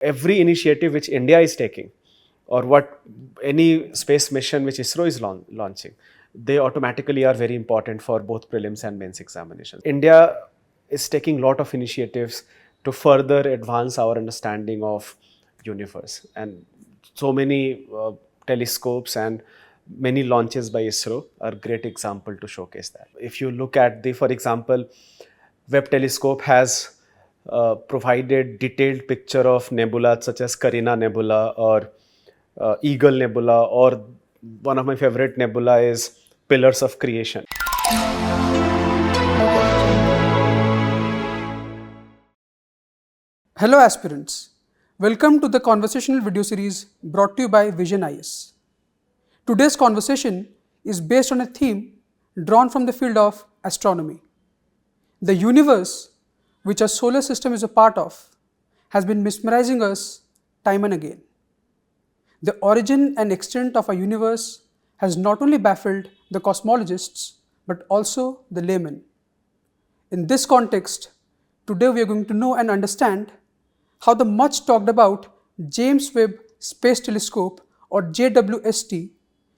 every initiative which India is taking, or what any space mission which ISRO is launching, they automatically are very important for both prelims and mains examinations. India is taking a lot of initiatives to further advance our understanding of universe, and so many telescopes and many launches by ISRO are great example to showcase that. If you look at the, for example, Webb telescope has provided detailed picture of nebula such as Carina Nebula or Eagle Nebula, or one of my favorite nebula is Pillars of Creation. Hello aspirants, welcome to the conversational video series brought to you by Vision IS. Today's conversation is based on a theme drawn from the field of astronomy. The universe, which our solar system is a part of, has been mesmerizing us time and again. The origin and extent of our universe has not only baffled the cosmologists but also the laymen. In this context, today we are going to know and understand how the much talked about James Webb Space Telescope, or JWST,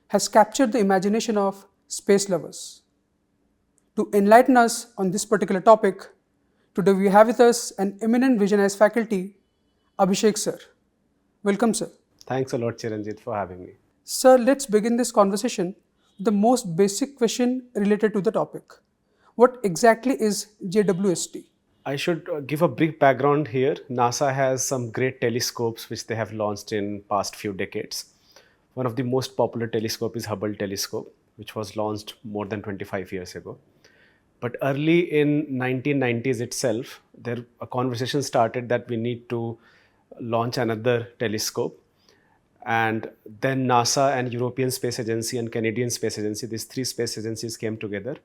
has captured the imagination of space lovers. To enlighten us on this particular topic, today we have with us an eminent Vision IS faculty, Abhishek sir. Welcome sir. Thanks a lot, Chiranjit, for having me. Sir, let's begin this conversation with the most basic question related to the topic. What exactly is JWST? I should give a brief background here. NASA has some great telescopes which they have launched in past few decades. One of the most popular telescope is Hubble telescope, which was launched more than 25 years ago. But early in 1990s itself, a conversation started that we need to launch another telescope. And then NASA and European Space Agency and Canadian Space Agency, these three space agencies came together.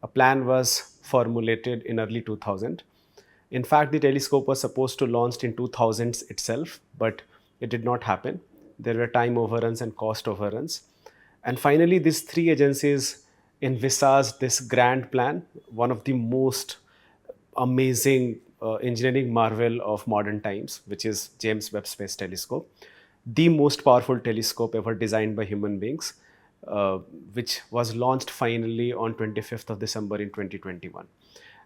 A plan was formulated in early 2000. In fact, the telescope was supposed to launch in 2000s itself, but it did not happen. There were time overruns and cost overruns. And finally, these three agencies envisaged this grand plan, one of the most amazing engineering marvel of modern times, which is James Webb Space Telescope, the most powerful telescope ever designed by human beings, which was launched finally on 25th of December in 2021.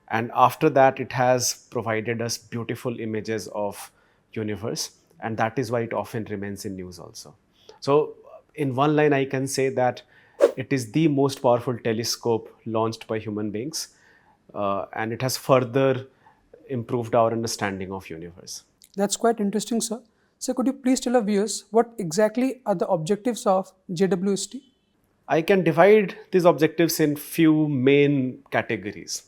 And after that, it has provided us beautiful images of universe, and that is why it often remains in news also. So in one line, I can say that it is the most powerful telescope launched by human beings, and it has further improved our understanding of universe. That's quite interesting, sir. So could you please tell our viewers what exactly are the objectives of JWST? I can divide these objectives in few main categories.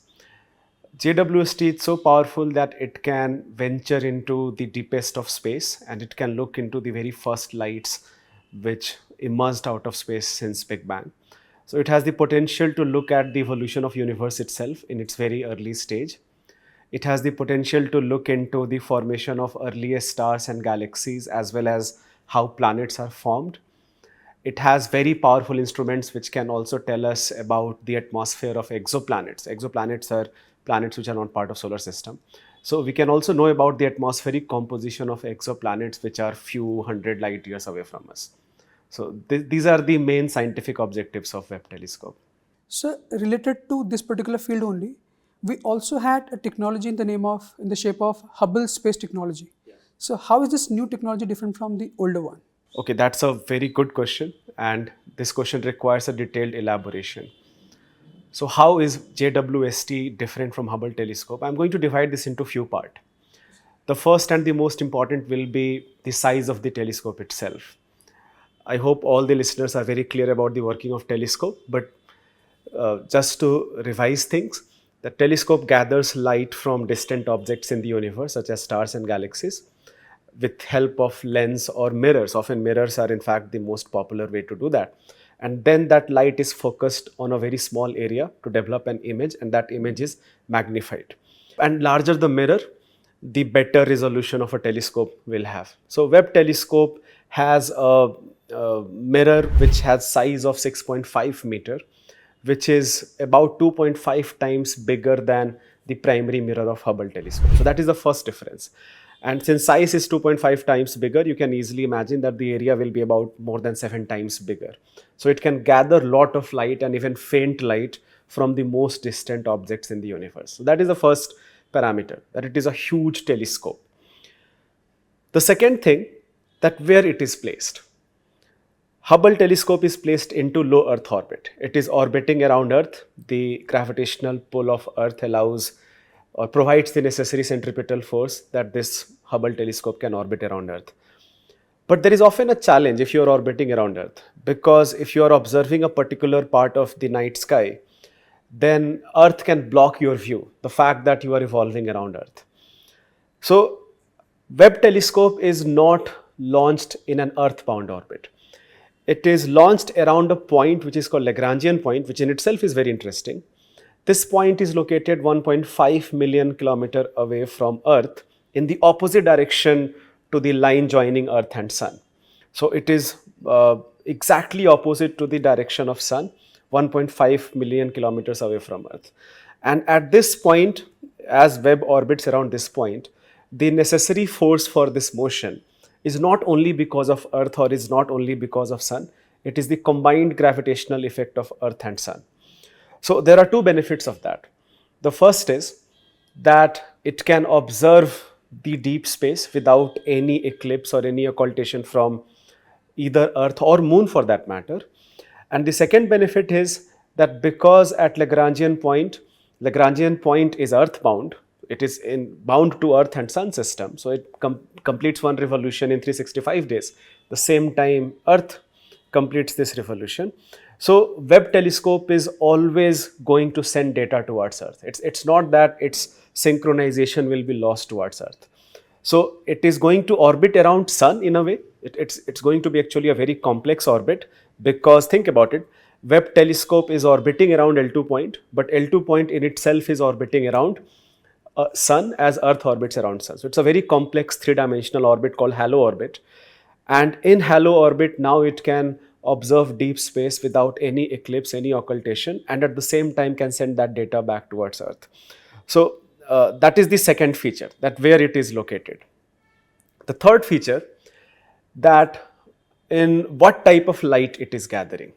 JWST is so powerful that it can venture into the deepest of space, and it can look into the very first lights which emerged out of space since Big Bang. So it has the potential to look at the evolution of universe itself in its very early stage. It has the potential to look into the formation of earliest stars and galaxies, as well as how planets are formed. It has very powerful instruments which can also tell us about the atmosphere of exoplanets. Exoplanets are planets which are not part of solar system. So we can also know about the atmospheric composition of exoplanets which are few hundred light years away from us. So these are the main scientific objectives of Webb telescope. So related to this particular field only, we also had a technology in the shape of Hubble space technology. So how is this new technology different from the older one? Okay, that's a very good question, and this question requires a detailed elaboration. So how is JWST different from Hubble telescope? I'm going to divide this into few parts. The first and the most important will be the size of the telescope itself. I hope all the listeners are very clear about the working of telescope, but just to revise things, the telescope gathers light from distant objects in the universe, such as stars and galaxies, with help of lens or mirrors. Often mirrors are in fact the most popular way to do that. And then that light is focused on a very small area to develop an image, and that image is magnified. And larger the mirror, the better resolution of a telescope will have. So Webb telescope has a mirror which has size of 6.5 meter, which is about 2.5 times bigger than the primary mirror of Hubble telescope. So that is the first difference. And since size is 2.5 times bigger, you can easily imagine that the area will be about more than 7 times bigger. So it can gather lot of light and even faint light from the most distant objects in the universe. So that is the first parameter, that it is a huge telescope. The second thing, that where it is placed. Hubble telescope is placed into low Earth orbit. It is orbiting around Earth. The gravitational pull of Earth allows or provides the necessary centripetal force that this Hubble telescope can orbit around Earth. But there is often a challenge if you are orbiting around Earth, because if you are observing a particular part of the night sky, then Earth can block your view, the fact that you are revolving around Earth. So Webb telescope is not launched in an earthbound orbit. It is launched around a point which is called Lagrangian point, which in itself is very interesting. This point is located 1.5 million kilometers away from Earth in the opposite direction to the line joining Earth and Sun. So it is exactly opposite to the direction of Sun, 1.5 million kilometers away from Earth. And at this point, as Webb orbits around this point, the necessary force for this motion is not only because of Earth or is not only because of Sun, it is the combined gravitational effect of Earth and Sun. So there are two benefits of that. The first is that it can observe the deep space without any eclipse or any occultation from either Earth or Moon for that matter. And the second benefit is that because at Lagrangian point is earthbound, it is bound to Earth and Sun system, so it completes one revolution in 365 days. The same time Earth completes this revolution. So Webb telescope is always going to send data towards Earth. It's not that its synchronization will be lost towards Earth. So it is going to orbit around Sun in a way. It's going to be actually a very complex orbit, because think about it, Webb telescope is orbiting around L2 point, but L2 point in itself is orbiting around Sun as Earth orbits around Sun. So it's a very complex three-dimensional orbit called halo orbit. And in halo orbit, now it can observe deep space without any eclipse, any occultation, and at the same time can send that data back towards Earth. So that is the second feature, that where it is located. The third feature, that in what type of light it is gathering.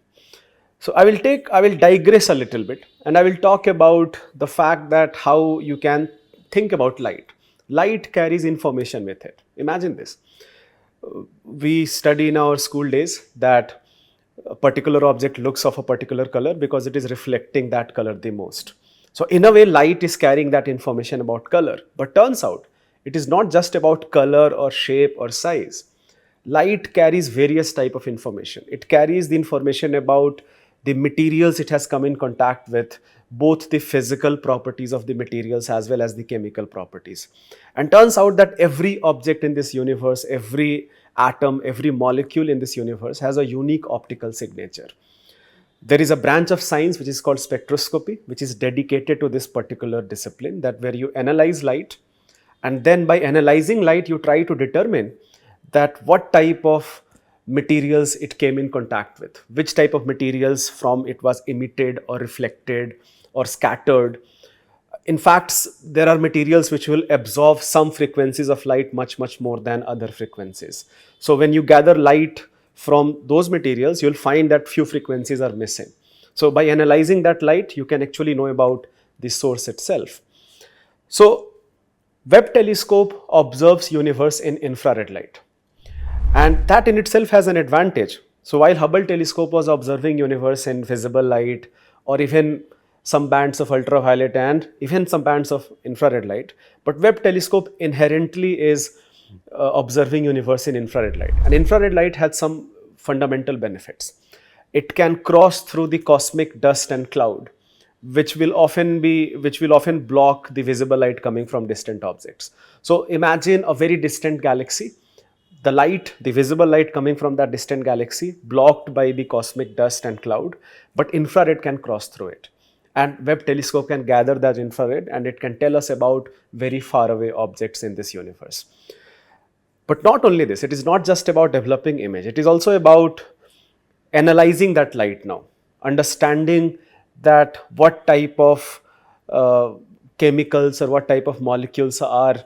So I will digress a little bit and I will talk about the fact that how you can think about light. Light carries information with it. Imagine this. We study in our school days that a particular object looks of a particular color because it is reflecting that color the most. So in a way, light is carrying that information about color. But turns out it is not just about color or shape or size. Light carries various type of information. It carries the information about the materials it has come in contact with, both the physical properties of the materials as well as the chemical properties. And turns out that every object in this universe, every atom, every molecule in this universe has a unique optical signature. There is a branch of science which is called spectroscopy, which is dedicated to this particular discipline, that where you analyze light, and then by analyzing light you try to determine that what type of materials it came in contact with, which type of materials from it was emitted or reflected or scattered. In fact, there are materials which will absorb some frequencies of light much more than other frequencies. So when you gather light from those materials, you'll find that few frequencies are missing. So by analyzing that light, you can actually know about the source itself. So Webb telescope observes universe in infrared light. And that in itself has an advantage. So while Hubble telescope was observing universe in visible light or even some bands of ultraviolet and even some bands of infrared light, but Webb telescope inherently is observing universe in infrared light. And infrared light has some fundamental benefits. It can cross through the cosmic dust and cloud, which will often block the visible light coming from distant objects. So imagine a very distant galaxy. The light, the visible light coming from that distant galaxy, blocked by the cosmic dust and cloud, but infrared can cross through it. And Webb telescope can gather that infrared and it can tell us about very far away objects in this universe. But not only this, it is not just about developing image, it is also about analyzing that light now, understanding that what type of chemicals or what type of molecules are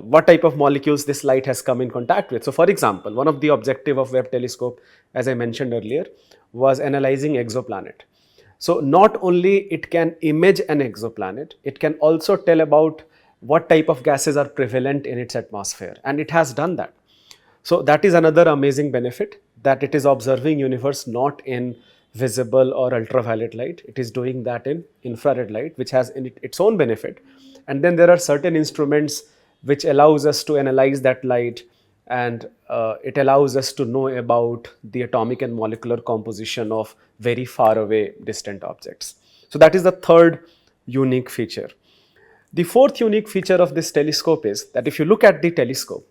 what type of molecules this light has come in contact with. So for example, one of the objective of Webb telescope, as I mentioned earlier, was analyzing exoplanet. So not only it can image an exoplanet, it can also tell about what type of gases are prevalent in its atmosphere, and it has done that. So that is another amazing benefit, that it is observing universe not in visible or ultraviolet light. It is doing that in infrared light, which has in its own benefit. And then there are certain instruments which allows us to analyze that light, and it allows us to know about the atomic and molecular composition of very far away distant objects. So that is the third unique feature. The fourth unique feature of this telescope is that if you look at the telescope,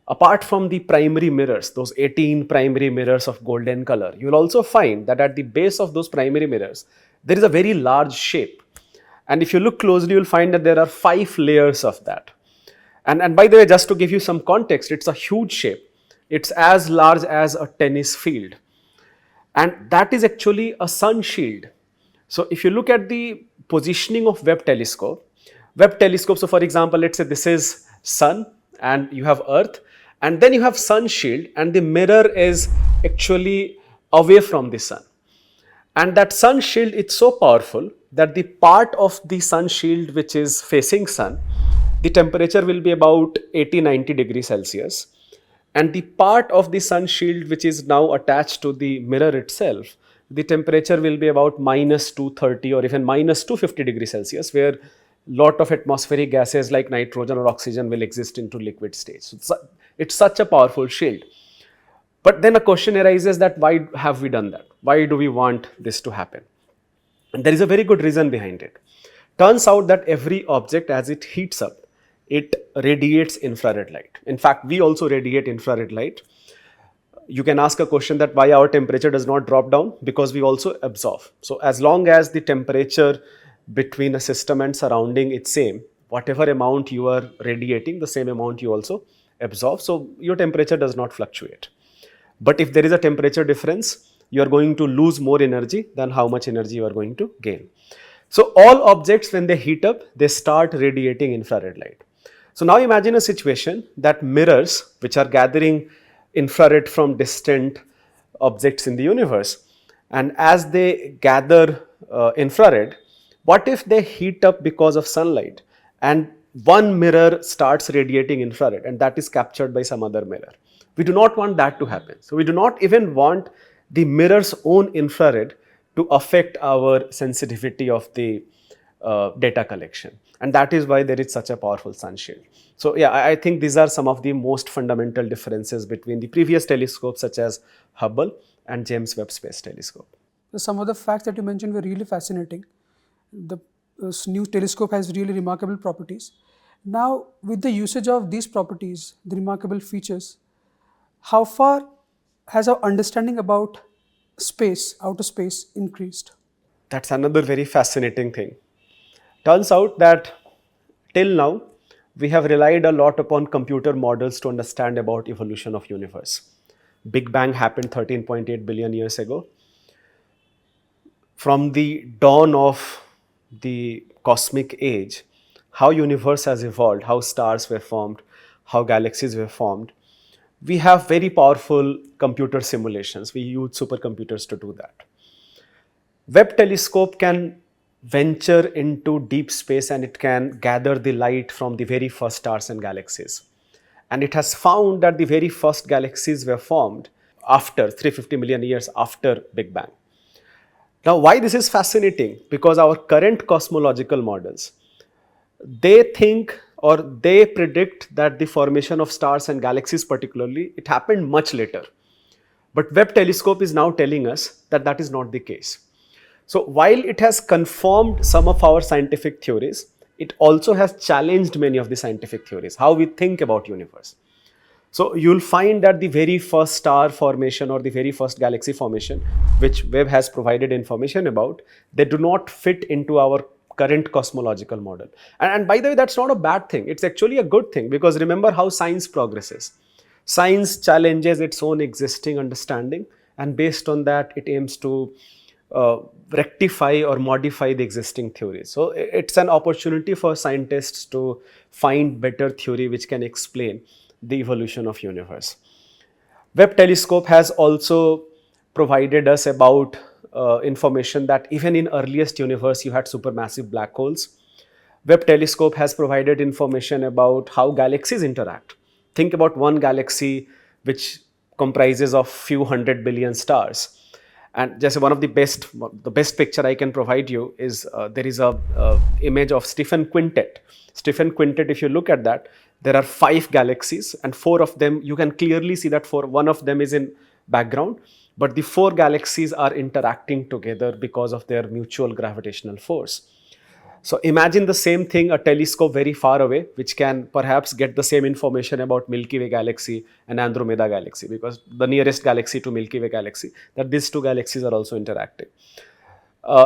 apart from the primary mirrors, those 18 primary mirrors of golden color, you will also find that at the base of those primary mirrors, there is a very large shape. And if you look closely, you will find that there are 5 layers of that. And by the way, just to give you some context, it's a huge shape. It's as large as a tennis field. And that is actually a sun shield. So if you look at the positioning of Webb telescope, so for example, let's say this is sun and you have earth, and then you have sun shield, and the mirror is actually away from the sun. And that sun shield is so powerful that the part of the sun shield which is facing sun, the temperature will be about 80-90 degrees Celsius. And the part of the sun shield which is now attached to the mirror itself, the temperature will be about minus 230 or even minus 250 degrees Celsius, where lot of atmospheric gases like nitrogen or oxygen will exist into liquid state. So it's such a powerful shield. But then a question arises that why have we done that? Why do we want this to happen? And there is a very good reason behind it. Turns out that every object, as it heats up, it radiates infrared light. In fact, we also radiate infrared light. You can ask a question that why our temperature does not drop down? Because we also absorb. So as long as the temperature between a system and surrounding is same, whatever amount you are radiating, the same amount you also absorb. So your temperature does not fluctuate. But if there is a temperature difference, you are going to lose more energy than how much energy you are going to gain. So all objects, when they heat up, they start radiating infrared light. So now imagine a situation that mirrors, which are gathering infrared from distant objects in the universe, and as they gather infrared, what if they heat up because of sunlight and one mirror starts radiating infrared and that is captured by some other mirror? We do not want that to happen. So we do not even want the mirror's own infrared to affect our sensitivity of the data collection. And that is why there is such a powerful sun shield. So yeah, I think these are some of the most fundamental differences between the previous telescopes such as Hubble and James Webb Space Telescope. Some of the facts that you mentioned were really fascinating. The new telescope has really remarkable properties. Now, with the usage of these properties, the remarkable features, how far has our understanding about space, outer space, increased? That's another very fascinating thing. Turns out that till now, we have relied a lot upon computer models to understand about evolution of universe. Big Bang happened 13.8 billion years ago. From the dawn of the cosmic age, how universe has evolved, how stars were formed, how galaxies were formed, we have very powerful computer simulations. We use supercomputers to do that. Webb telescope can venture into deep space and it can gather the light from the very first stars and galaxies. And it has found that the very first galaxies were formed after 350 million years after Big Bang. Now, why this is fascinating? Because our current cosmological models, they think or they predict that the formation of stars and galaxies particularly, it happened much later. But Webb telescope is now telling us that that is not the case. So while it has confirmed some of our scientific theories, it also has challenged many of the scientific theories, how we think about universe. So you'll find that the very first star formation or the very first galaxy formation, which Webb has provided information about, they do not fit into our current cosmological model. And by the way, that's not a bad thing. It's actually a good thing, because remember how science progresses. Science challenges its own existing understanding, and based on that, it aims to rectify or modify the existing theories. So it's an opportunity for scientists to find better theory which can explain the evolution of universe. Webb telescope has also provided us about information that even in earliest universe you had supermassive black holes. Webb telescope has provided information about how galaxies interact. Think about one galaxy which comprises of few hundred billion stars. And just one of the best picture I can provide you is there is a image of Stephan quintet. Stephan quintet, if you look at that, there are 5 galaxies, and 4 of them you can clearly see that one of them is in background, but the 4 galaxies are interacting together because of their mutual gravitational force. So imagine the same thing, a telescope very far away, which can perhaps get the same information about Milky Way galaxy and Andromeda galaxy, because the nearest galaxy to Milky Way galaxy, that these 2 galaxies are also interacting.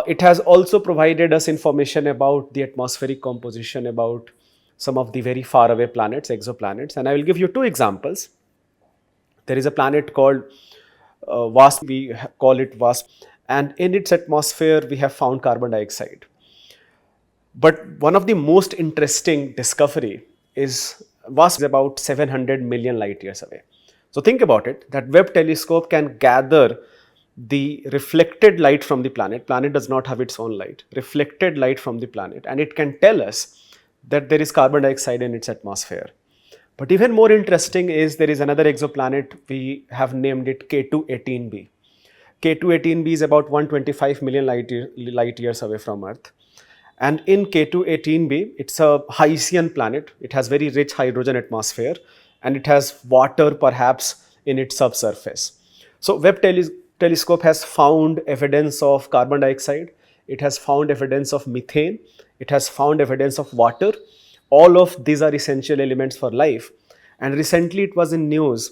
It has also provided us information about the atmospheric composition, about some of the very far away planets, exoplanets, and I will give you 2 examples. There is a planet called WASP, we call it WASP, and in its atmosphere we have found carbon dioxide. But one of the most interesting discovery is WASP is about 700 million light years away. So think about it, that Webb telescope can gather the reflected light from the planet. Planet does not have its own light, reflected light from the planet, and it can tell us that there is carbon dioxide in its atmosphere. But even more interesting is there is another exoplanet, we have named it K2-18b. K2-18b is about 125 million light years away from Earth. And in K2-18b, it's a Haitian planet. It has very rich hydrogen atmosphere, and it has water perhaps in its subsurface. So Webb telescope has found evidence of carbon dioxide. It has found evidence of methane. It has found evidence of water. All of these are essential elements for life. And recently it was in news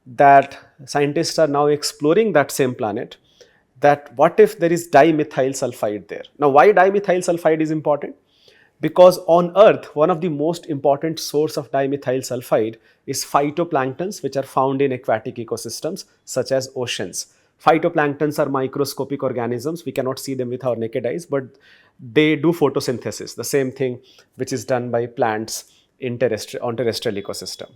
that scientists are now exploring that same planet, that what if there is dimethyl sulfide there. Now, why dimethyl sulfide is important? Because on Earth, one of the most important source of dimethyl sulfide is phytoplanktons, which are found in aquatic ecosystems such as oceans. Phytoplanktons are microscopic organisms. We cannot see them with our naked eyes, but they do photosynthesis, the same thing which is done by plants on terrestrial ecosystem.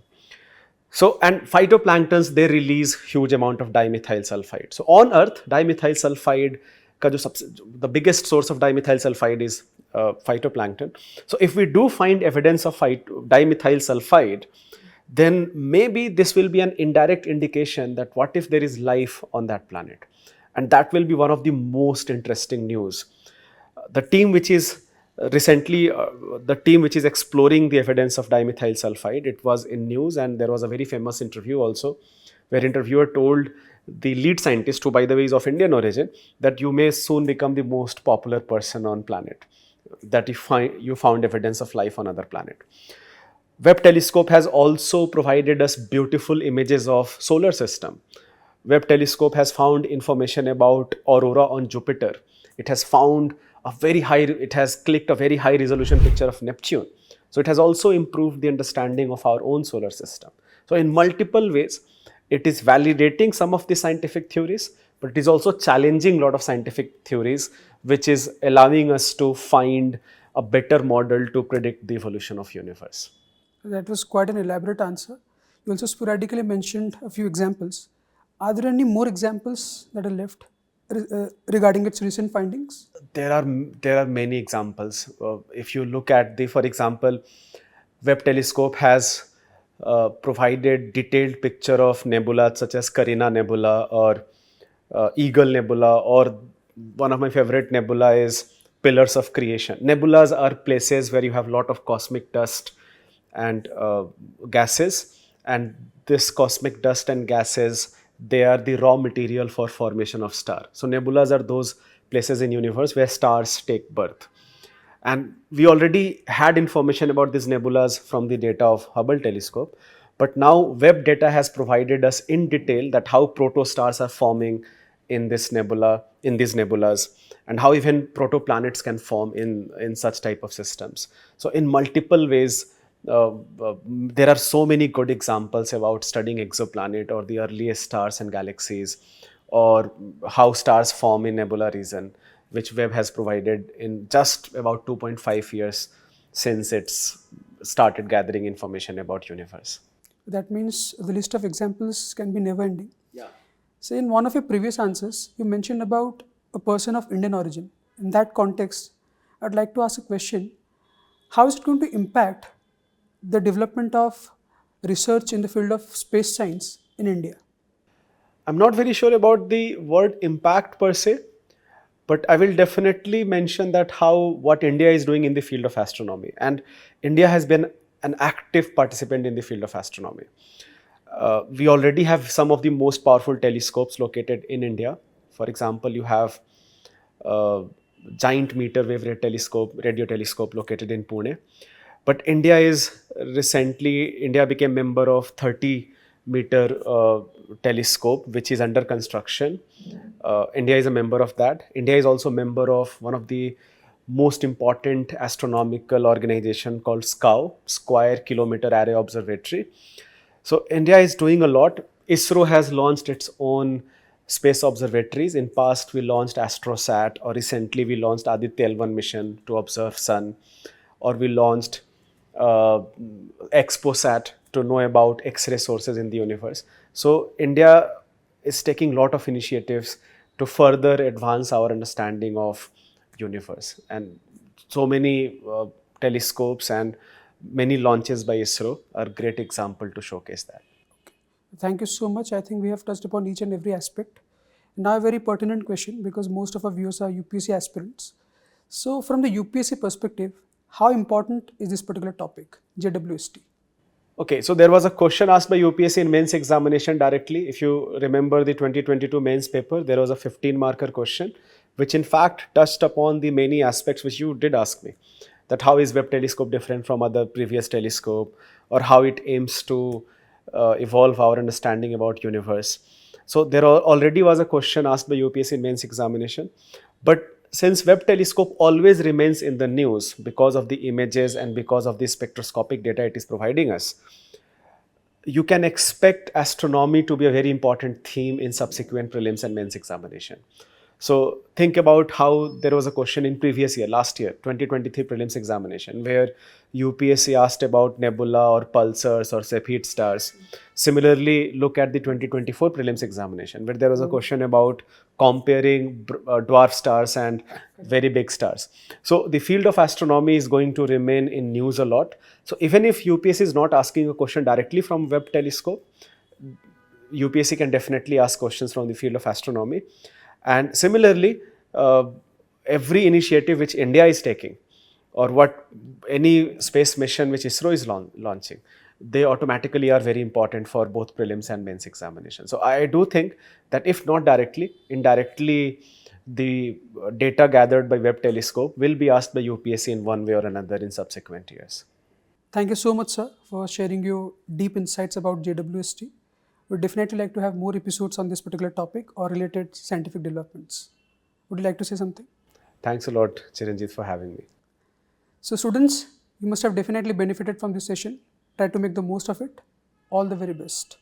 So, and phytoplanktons, they release huge amount of dimethyl sulfide. So on Earth, dimethyl sulfide, the biggest source of dimethyl sulfide is phytoplankton. So if we do find evidence of dimethyl sulfide, then maybe this will be an indirect indication that what if there is life on that planet. And that will be one of the most interesting news. The team which is exploring the evidence of dimethyl sulfide, it was in news, and there was a very famous interview also where interviewer told the lead scientist, who by the way is of Indian origin, that you may soon become the most popular person on planet, that you found evidence of life on other planet. Webb telescope has also provided us beautiful images of solar system. Webb telescope has found information about aurora on Jupiter. It has found it has clicked a very high resolution picture of Neptune. So it has also improved the understanding of our own solar system. So in multiple ways, it is validating some of the scientific theories, but it is also challenging a lot of scientific theories, which is allowing us to find a better model to predict the evolution of universe. That was quite an elaborate answer. You also sporadically mentioned a few examples. Are there any more examples that are left regarding its recent findings? There are many examples. If you look at for example, Webb telescope has provided detailed picture of nebula such as Carina Nebula or Eagle Nebula, or one of my favorite nebula is Pillars of Creation. Nebulas are places where you have a lot of cosmic dust and gases, and this cosmic dust and gases, they are the raw material for formation of star. So nebulas are those places in universe where stars take birth. And we already had information about these nebulas from the data of Hubble telescope, but now Webb data has provided us in detail that how protostars are forming in these nebulas, and how even protoplanets can form in such type of systems. So in multiple ways, there are so many good examples about studying exoplanet or the earliest stars and galaxies, or how stars form in nebula region, which Webb has provided in just about 2.5 years since it's started gathering information about universe. That means the list of examples can be never ending. Yeah. So, in one of your previous answers, you mentioned about a person of Indian origin. In that context, I'd like to ask a question. How is it going to impact the development of research in the field of space science in India? I'm not very sure about the word impact per se, but I will definitely mention that what India is doing in the field of astronomy. And India has been an active participant in the field of astronomy. We already have some of the most powerful telescopes located in India. For example, you have giant meter wave radio telescope located in Pune. But India became member of 30-meter telescope, which is under construction. India is a member of that. India is also a member of one of the most important astronomical organization called SKAO, Square Kilometer Array Observatory. So India is doing a lot. ISRO has launched its own space observatories. In past, we launched AstroSat, or recently we launched Aditya L1 mission to observe sun, or we launched ExpoSat to know about X-ray sources in the universe. So India is taking a lot of initiatives to further advance our understanding of universe, and so many telescopes and many launches by ISRO are great example to showcase that. Thank you so much. I think we have touched upon each and every aspect. Now, a very pertinent question, because most of our viewers are UPSC aspirants. So, from the UPSC perspective, how important is this particular topic, JWST? Okay, so there was a question asked by UPSC in mains examination directly. If you remember the 2022 mains paper, there was a 15-marker question, which in fact touched upon the many aspects which you did ask me. That how is Webb telescope different from other previous telescope, or how it aims to evolve our understanding about universe. So there already was a question asked by UPSC in mains examination, but since Webb telescope always remains in the news because of the images and because of the spectroscopic data it is providing us, you can expect astronomy to be a very important theme in subsequent prelims and mains examination. So think about how there was a question in previous year, last year, 2023 prelims examination, where UPSC asked about nebula or pulsars or Cepheid stars. Similarly, look at the 2024 prelims examination, where there was a question about comparing dwarf stars and very big stars. So the field of astronomy is going to remain in news a lot. So even if UPSC is not asking a question directly from Webb telescope, UPSC can definitely ask questions from the field of astronomy. And similarly, every initiative which India is taking, or any space mission which ISRO is launching, they automatically are very important for both prelims and mains examination. So I do think that if not directly, indirectly, the data gathered by Webb telescope will be asked by UPSC in one way or another in subsequent years. Thank you so much, sir, for sharing your deep insights about JWST. We'd definitely like to have more episodes on this particular topic or related scientific developments. Would you like to say something? Thanks a lot, Chiranjit, for having me. So, students, you must have definitely benefited from this session. Try to make the most of it. All the very best.